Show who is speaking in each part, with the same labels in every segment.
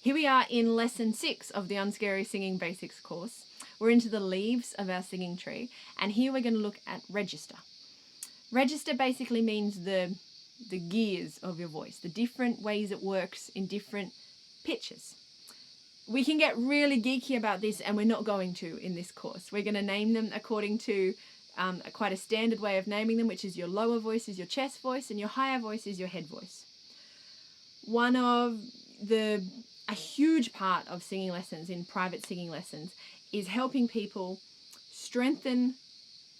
Speaker 1: Here we are in lesson 6 of the Unscary Singing Basics course. We're into the leaves of our singing tree, and here we're going to look at register. Register basically means the gears of your voice, the different ways it works in different pitches. We can get really geeky about this, and we're not going to in this course. We're going to name them according to quite a standard way of naming them, which is your lower voice is your chest voice, and your higher voice is your head voice. A huge part of singing lessons, in private singing lessons, is helping people strengthen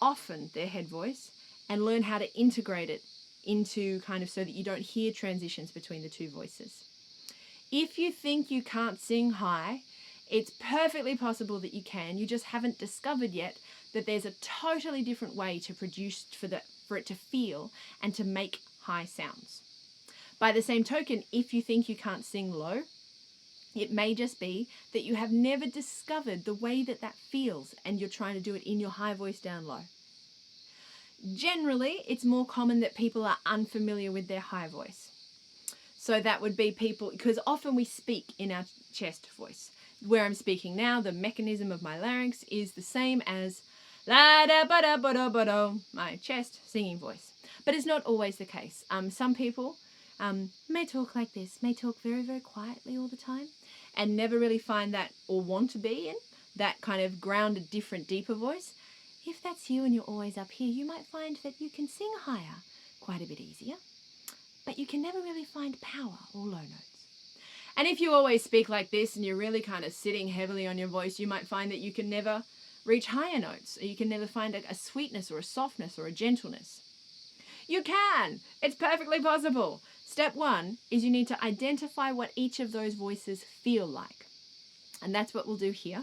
Speaker 1: often their head voice and learn how to integrate it into kind of so that you don't hear transitions between the two voices. If you think you can't sing high, it's perfectly possible that you can. You just haven't discovered yet that there's a totally different way to produce for it to feel and to make high sounds. By the same token, if you think you can't sing low, it may just be that you have never discovered the way that feels and you're trying to do it in your high voice down low. Generally, it's more common that people are unfamiliar with their high voice. So that would be people, because often we speak in our chest voice. Where I'm speaking now, the mechanism of my larynx is the same as la da ba da ba da ba da, my chest singing voice. But it's not always the case. Some people may talk like this, may talk very, very quietly all the time, and never really find that or want to be in that kind of grounded, different, deeper voice. If that's you and you're always up here, you might find that you can sing higher quite a bit easier, but you can never really find power or low notes. And if you always speak like this and you're really kind of sitting heavily on your voice, you might find that you can never reach higher notes, or you can never find a sweetness or a softness or a gentleness. You can! It's perfectly possible. Step 1 is you need to identify what each of those voices feel like. And that's what we'll do here.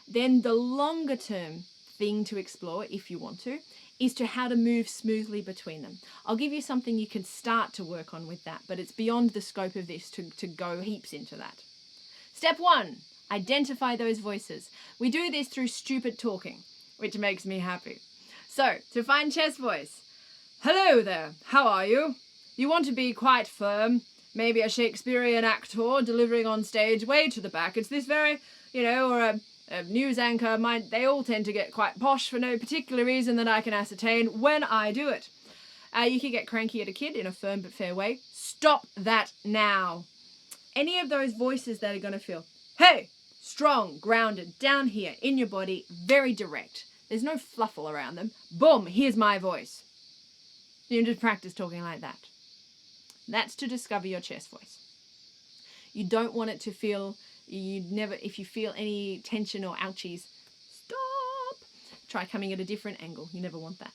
Speaker 1: Then the longer term thing to explore, if you want to, is to how to move smoothly between them. I'll give you something you can start to work on with that, but it's beyond the scope of this to go heaps into that. Step 1, identify those voices. We do this through stupid talking, which makes me happy. So, to find chest voice. Hello there, how are you? You want to be quite firm, maybe a Shakespearean actor delivering on stage way to the back. It's this very, or a news anchor, they all tend to get quite posh for no particular reason that I can ascertain when I do it. You can get cranky at a kid in a firm but fair way. Stop that now. Any of those voices that are going to feel, hey, strong, grounded, down here in your body, very direct. There's no fluffle around them. Boom, here's my voice. You just practice talking like that. That's to discover your chest voice. You don't want it to feel, if you feel any tension or ouchies, stop. Try coming at a different angle. You never want that.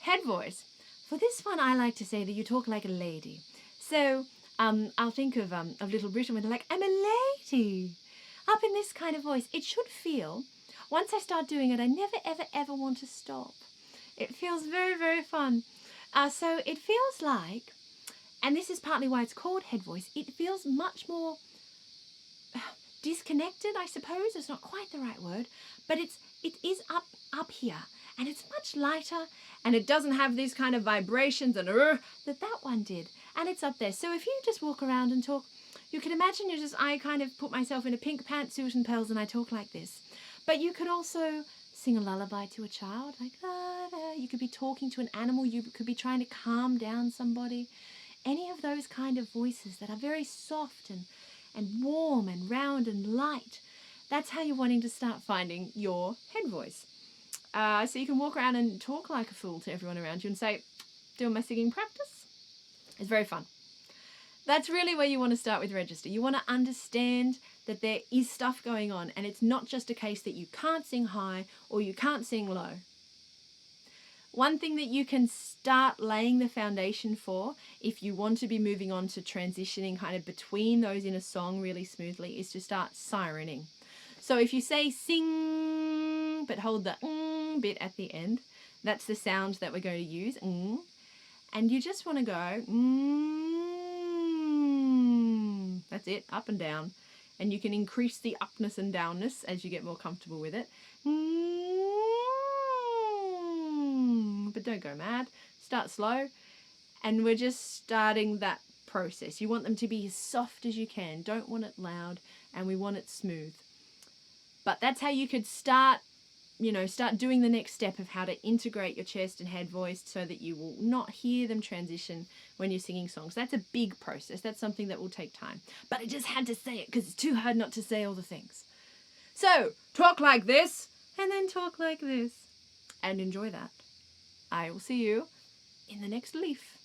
Speaker 1: Head voice. For this one, I like to say that you talk like a lady. So I'll think of Little Britain when they're like, I'm a lady. Up in this kind of voice. It should feel, once I start doing it, I never, ever, ever want to stop. It feels very, very fun. So it feels like, and this is partly why it's called head voice, it feels much more disconnected, I suppose. It's not quite the right word, but it is up here, and it's much lighter, and it doesn't have these kind of vibrations and that one did, and it's up there. So if you just walk around and talk, you can imagine I kind of put myself in a pink pantsuit and pearls and I talk like this. But you could also sing a lullaby to a child, like la, la. You could be talking to an animal, you could be trying to calm down somebody. Any of those kind of voices that are very soft and warm and round and light. That's how you're wanting to start finding your head voice. So you can walk around and talk like a fool to everyone around you and say, doing my singing practice. It's very fun. That's really where you want to start with register. You want to understand that there is stuff going on, and it's not just a case that you can't sing high or you can't sing low. One thing that you can start laying the foundation for, if you want to be moving on to transitioning kind of between those in a song really smoothly, is to start sirening. So if you say sing, but hold the bit at the end, that's the sound that we're going to use. And you just want to go, that's it, up and down. And you can increase the upness and downness as you get more comfortable with it. But don't go mad. Start slow. And we're just starting that process. You want them to be as soft as you can. Don't want it loud, and we want it smooth. But that's how you could start doing the next step of how to integrate your chest and head voice so that you will not hear them transition when you're singing songs. That's a big process. That's something that will take time. But I just had to say it because it's too hard not to say all the things. So, talk like this, and then talk like this. And enjoy that. I will see you in the next leaf.